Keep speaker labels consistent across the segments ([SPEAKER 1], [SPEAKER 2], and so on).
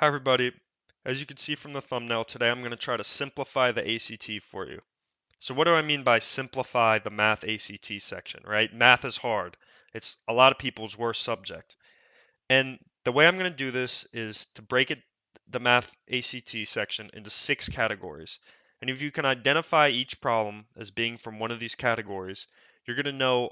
[SPEAKER 1] Hi everybody. As you can see from the thumbnail, today I'm going to try to simplify the ACT for you. So what do I mean by simplify the math ACT section, right? Math is hard. It's a lot of people's worst subject. And the way I'm going to do this is to break the math ACT section into 6 categories. And if you can identify each problem as being from one of these categories, you're going to know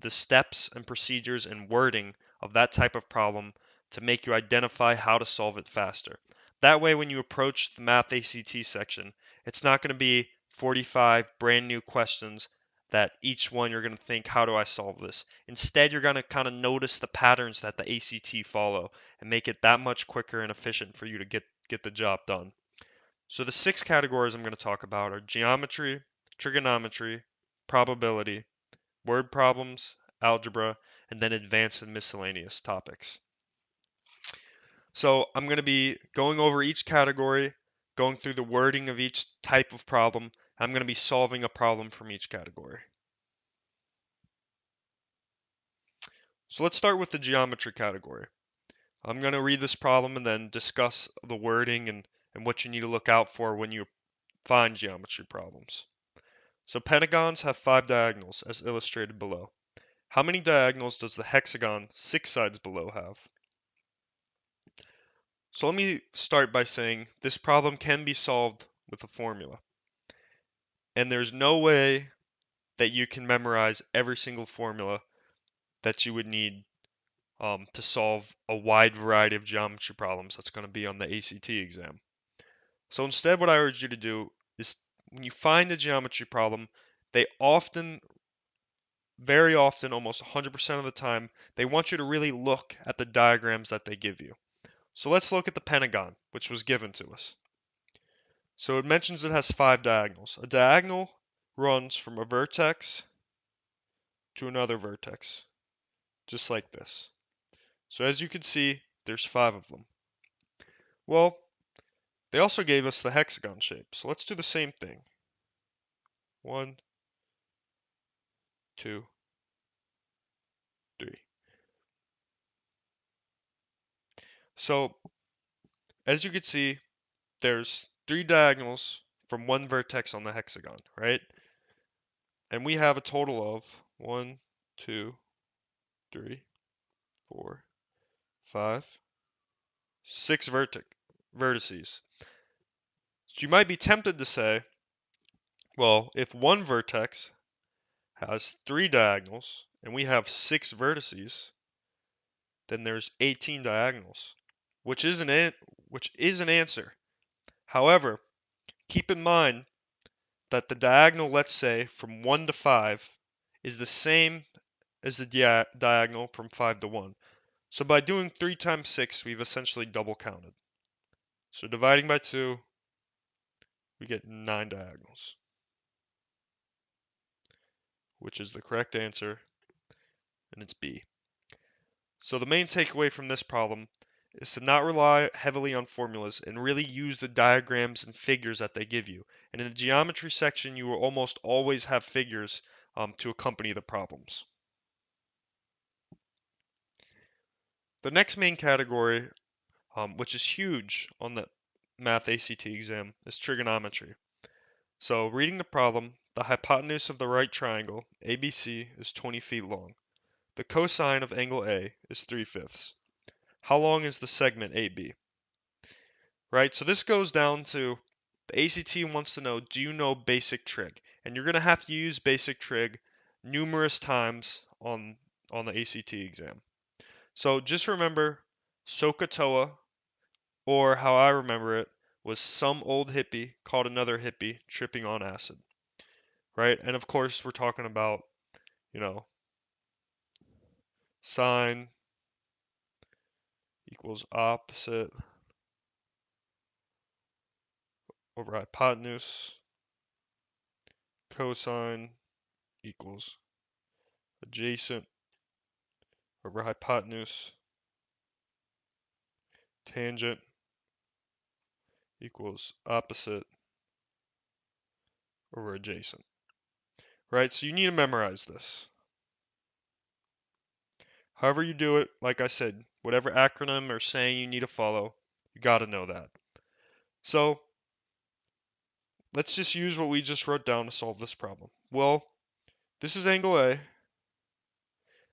[SPEAKER 1] the steps and procedures and wording of that type of problem to make you identify how to solve it faster. That way, when you approach the math ACT section, it's not going to be 45 brand new questions that each one you're going to think, how do I solve this? Instead, you're going to kind of notice the patterns that the ACT follow and make it that much quicker and efficient for you to get the job done. So the 6 categories I'm going to talk about are geometry, trigonometry, probability, word problems, algebra, and then advanced and miscellaneous topics. So I'm going to be going over each category, going through the wording of each type of problem. I'm going to be solving a problem from each category. So let's start with the geometry category. I'm going to read this problem and then discuss the wording and what you need to look out for when you find geometry problems. So pentagons have 5 diagonals as illustrated below. How many diagonals does the hexagon 6 sides below have? So let me start by saying this problem can be solved with a formula. And there's no way that you can memorize every single formula that you would need to solve a wide variety of geometry problems that's going to be on the ACT exam. So instead, what I urge you to do is when you find a geometry problem, they often, very often, almost 100% of the time, they want you to really look at the diagrams that they give you. So let's look at the pentagon, which was given to us. So it mentions it has 5 diagonals. A diagonal runs from a vertex to another vertex, just like this. So as you can see, there's 5 of them. Well, they also gave us the hexagon shape, so let's do the same thing. 1, 2, 3. So as you can see, there's 3 diagonals from one vertex on the hexagon, right? And we have a total of 1, 2, 3, 4, 5, 6 vertices. So you might be tempted to say, well, if one vertex has 3 diagonals and we have 6 vertices, then there's 18 diagonals, which is an answer. However, keep in mind that the diagonal, let's say, from 1 to 5 is the same as the diagonal from 5 to 1. So by doing 3 times 6, we've essentially double counted. So dividing by 2, we get 9 diagonals, which is the correct answer, and it's B. So the main takeaway from this problem is to not rely heavily on formulas and really use the diagrams and figures that they give you. And in the geometry section, you will almost always have figures to accompany the problems. The next main category, which is huge on the math ACT exam, is trigonometry. So reading the problem, the hypotenuse of the right triangle, ABC, is 20 feet long. The cosine of angle A is 3/5. How long is the segment AB? Right, so this goes down to the ACT wants to know, do you know basic trig? And you're going to have to use basic trig numerous times on the ACT exam. So just remember SOHCAHTOA, or how I remember it, was some old hippie called another hippie tripping on acid. Right? And of course, we're talking about, you know, sine equals opposite over hypotenuse, cosine equals adjacent over hypotenuse, tangent equals opposite over adjacent. Right, so you need to memorize this. However you do it, like I said, whatever acronym or saying you need to follow, You got to know that. So let's just use what we just wrote down to solve this problem. Well, this is angle A.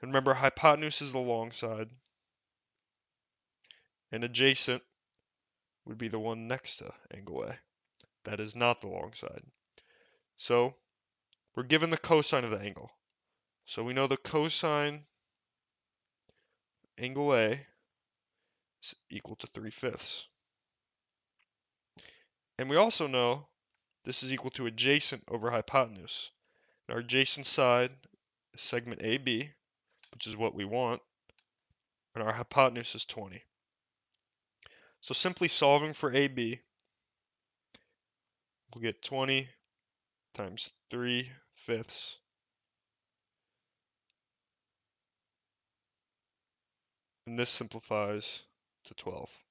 [SPEAKER 1] And remember, hypotenuse is the long side. And adjacent would be the one next to angle A. That is not the long side. So we're given the cosine of the angle. So we know the cosine angle A is equal to 3/5. And we also know this is equal to adjacent over hypotenuse. And our adjacent side is segment AB, which is what we want, and our hypotenuse is 20. So simply solving for AB, we'll get 20 times 3/5, and this simplifies to 12.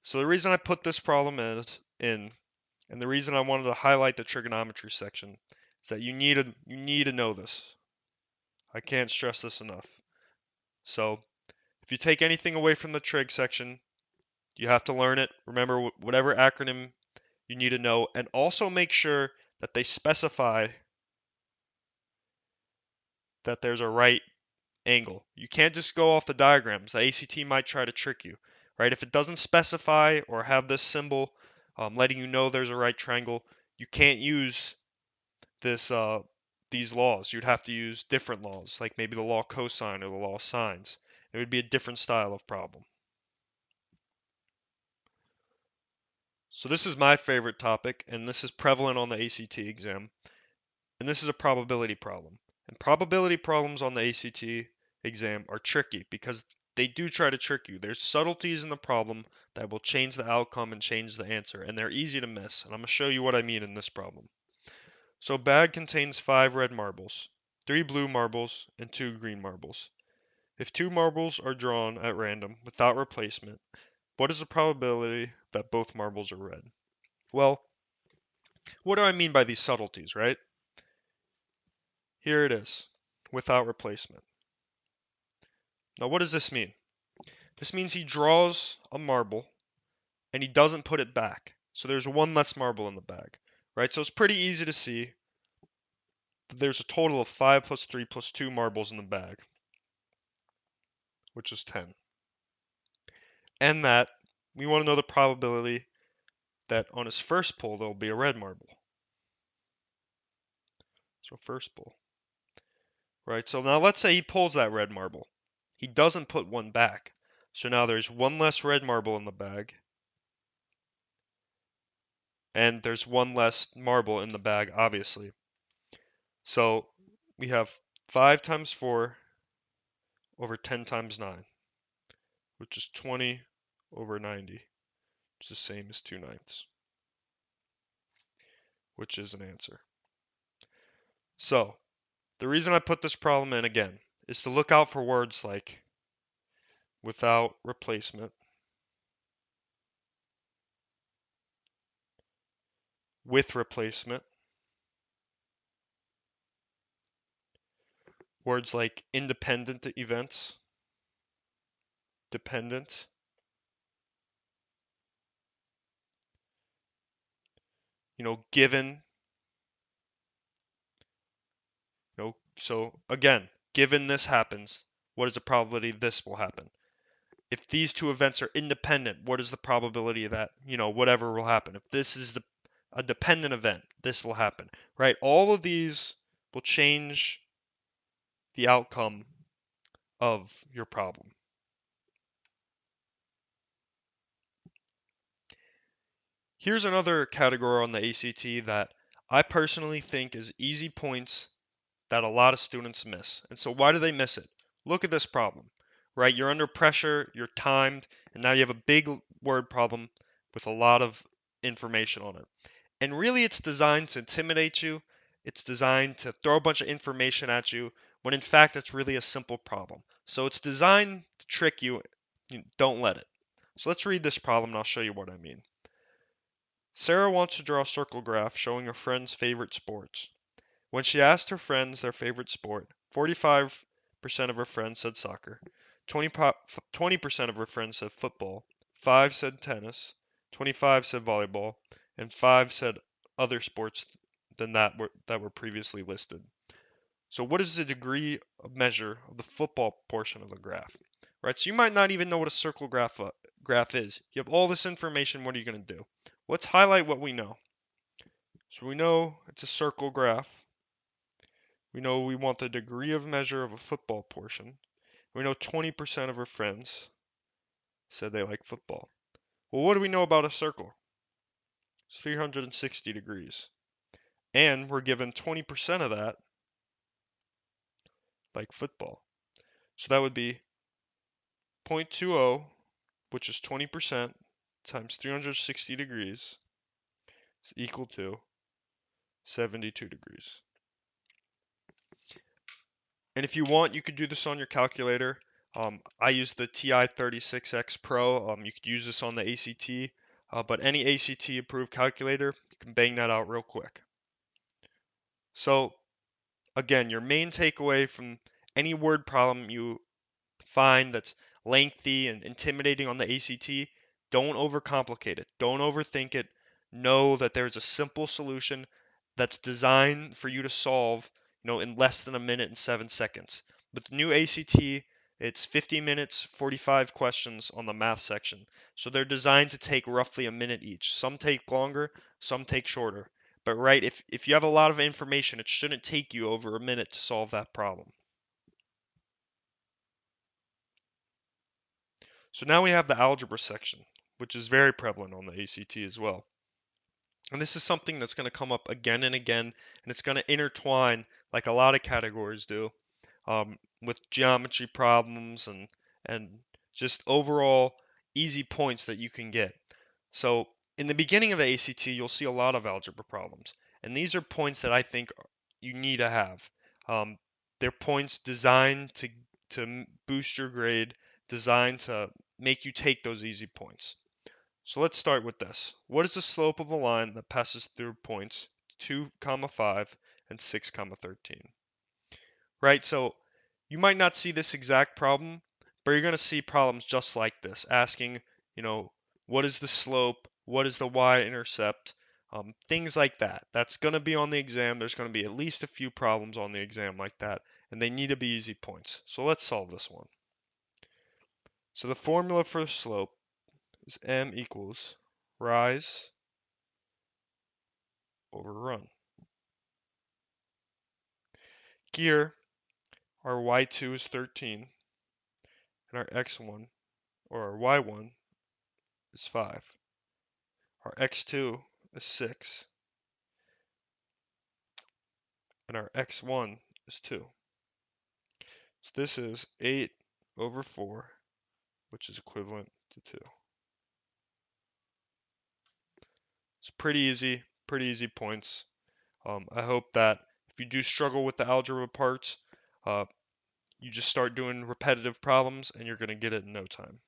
[SPEAKER 1] So the reason I put this problem in, and the reason I wanted to highlight the trigonometry section, is that you need to know this. I can't stress this enough. So if you take anything away from the trig section, you have to learn it. Remember whatever acronym you need to know, and also make sure that they specify that there's a right angle. You can't just go off the diagrams. The ACT might try to trick you, right? If it doesn't specify or have this symbol letting you know there's a right triangle, you can't use this these laws. You'd have to use different laws, like maybe the law of cosine or the law of sines. It would be a different style of problem. So this is my favorite topic, and this is prevalent on the ACT exam. And this is a probability problem. And probability problems on the ACT exam are tricky because they do try to trick you. There's subtleties in the problem that will change the outcome and change the answer, and they're easy to miss. And I'm going to show you what I mean in this problem. So a bag contains 5 red marbles, 3 blue marbles, and 2 green marbles. If 2 marbles are drawn at random without replacement, what is the probability that both marbles are red? Well, what do I mean by these subtleties, right? Here it is, without replacement. Now what does this mean? This means he draws a marble and he doesn't put it back. So there's one less marble in the bag, right? So it's pretty easy to see that there's a total of 5 plus 3 plus 2 marbles in the bag, which is 10. And that we want to know the probability that on his first pull there'll be a red marble. So first pull, right? So now let's say he pulls that red marble. He doesn't put one back. So now there's one less red marble in the bag, and there's one less marble in the bag, obviously. So we have 5 times 4 over 10 times 9, which is 20 over 90, which is the same as 2/9, which is an answer. So the reason I put this problem in again is to look out for words like without replacement, with replacement, words like independent events, dependent, given, so again, given this happens, what is the probability this will happen? If these two events are independent, what is the probability that, whatever will happen? If this is a dependent event, this will happen, right? All of these will change the outcome of your problem. Here's another category on the ACT that I personally think is easy points that a lot of students miss. And so why do they miss it? Look at this problem, right? You're under pressure, you're timed, and now you have a big word problem with a lot of information on it. And really it's designed to intimidate you. It's designed to throw a bunch of information at you when in fact it's really a simple problem. So it's designed to trick you. Don't let it. So let's read this problem and I'll show you what I mean. Sarah wants to draw a circle graph showing her friends' favorite sports. When she asked her friends their favorite sport, 45 of her friends said soccer. 20% of her friends said football. 5 said tennis. 25 said volleyball. And 5 said other sports than that were previously listed. So what is the degree of measure of the football portion of the graph? Right, so you might not even know what a circle graph is. You have all this information, what are you going to do? Let's highlight what we know. So we know it's a circle graph. We know we want the degree of measure of a football portion. We know 20% of our friends said they like football. Well, what do we know about a circle? It's 360 degrees. And we're given 20% of that like football. So that would be 0.20, which is 20%, times 360 degrees is equal to 72 degrees. And if you want, you could do this on your calculator. I use the TI-36X Pro. You could use this on the ACT, but any ACT approved calculator, you can bang that out real quick. So again, your main takeaway from any word problem you find that's lengthy and intimidating on the ACT, don't overcomplicate it. Don't overthink it. Know that there's a simple solution that's designed for you to solve, in less than a minute and 7 seconds. But the new ACT, it's 50 minutes, 45 questions on the math section. So they're designed to take roughly a minute each. Some take longer, some take shorter. But right, if you have a lot of information, it shouldn't take you over a minute to solve that problem. So now we have the algebra section, which is very prevalent on the ACT as well. And this is something that's going to come up again and again, and it's going to intertwine like a lot of categories do, with geometry problems and just overall easy points that you can get. So in the beginning of the ACT, you'll see a lot of algebra problems, and these are points that I think you need to have. Um, they're points designed to boost your grade, designed to make you take those easy points. So let's start with this. What is the slope of a line that passes through points 2, 5 and 6, 13? Right? So you might not see this exact problem, but you're going to see problems just like this, asking, what is the slope? What is the y-intercept? Things like that. That's going to be on the exam. There's going to be at least a few problems on the exam like that, and they need to be easy points. So let's solve this one. So the formula for the slope is m equals rise over run. Here, our y2 is 13, and our x1, or our y1, is 5. Our x2 is 6, and our x1 is 2. So this is 8 over 4, which is equivalent to 2. It's pretty easy points. I hope that if you do struggle with the algebra parts, you just start doing repetitive problems and you're going to get it in no time.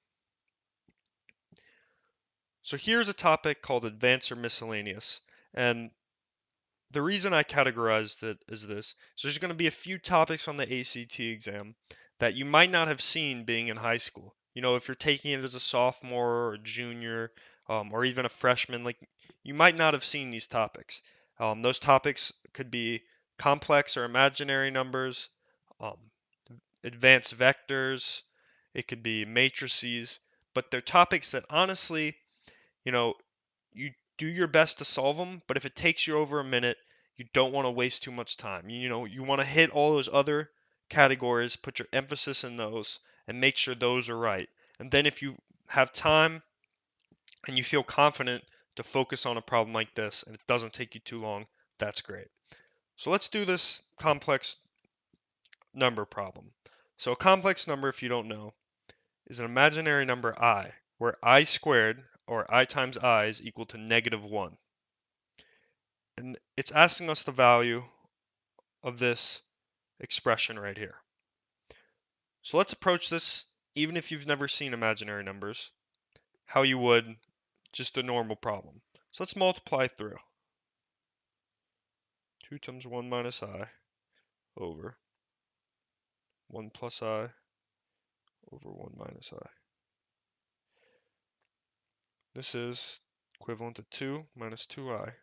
[SPEAKER 1] So here's a topic called advanced or miscellaneous, and the reason I categorized it is this. So there's going to be a few topics on the ACT exam that you might not have seen being in high school. If you're taking it as a sophomore or a junior, or even a freshman, like you might not have seen these topics. Those topics could be complex or imaginary numbers, um, advanced vectors, it could be matrices, but they're topics that honestly, you know, you do your best to solve them, but if it takes you over a minute, you don't want to waste too much time. You want to hit all those other categories, put your emphasis in those, and make sure those are right. And then if you have time and you feel confident to focus on a problem like this and it doesn't take you too long, that's great. So let's do this complex number problem. So a complex number, if you don't know, is an imaginary number I, where I squared, or I times I, is equal to -1. And it's asking us the value of this expression right here. So let's approach this, even if you've never seen imaginary numbers, how you would just a normal problem. So let's multiply through. 2 times 1 minus I over 1 plus I over 1 minus I. This is equivalent to 2 minus 2I.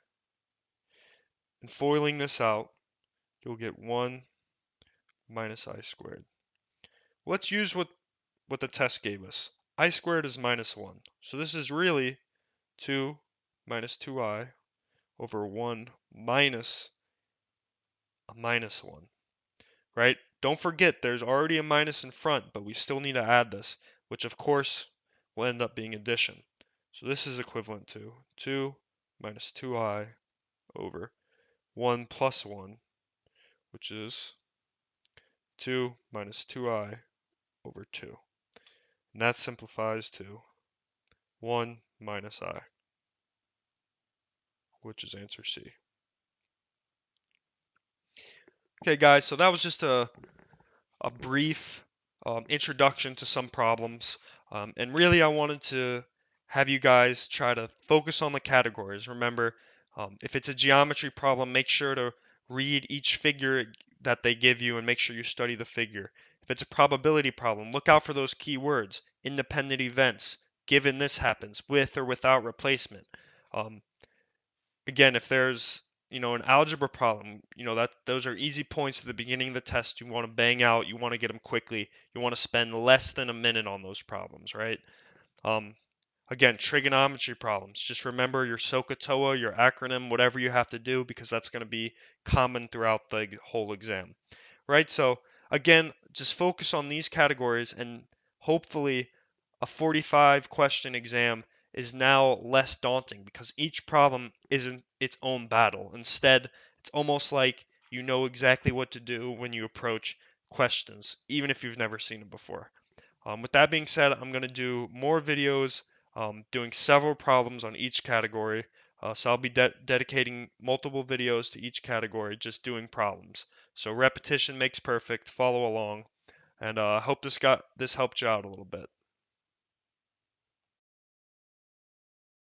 [SPEAKER 1] And foiling this out, you'll get 1 minus I squared. Let's use what the test gave us. I squared is minus 1. So this is really 2 minus 2I over 1 minus a minus 1, right? Don't forget there's already a minus in front, but we still need to add this, which of course will end up being addition. So this is equivalent to 2 minus 2I over 1 plus 1, which is 2 minus 2I over 2. And that simplifies to 1 minus I, which is answer C. Okay, guys, so that was just a brief introduction to some problems. And really, I wanted to have you guys try to focus on the categories. Remember, if it's a geometry problem, make sure to read each figure that they give you and make sure you study the figure. If it's a probability problem, look out for those key words: independent events, given this happens, with or without replacement. Um, Again, if there's an algebra problem, that those are easy points at the beginning of the test. You want to bang out, you want to get them quickly. You want to spend less than a minute on those problems, right? Um, Again, trigonometry problems. Just remember your SOHCAHTOA, your acronym, whatever you have to do, because that's going to be common throughout the whole exam, right? So again, just focus on these categories, and hopefully a 45 question exam is now less daunting because each problem isn't its own battle. Instead, it's almost like you know exactly what to do when you approach questions, even if you've never seen it before. With that being said, I'm going to do more videos doing several problems on each category. So I'll be dedicating multiple videos to each category, just doing problems. So repetition makes perfect. Follow along, and I hope this helped you out a little bit.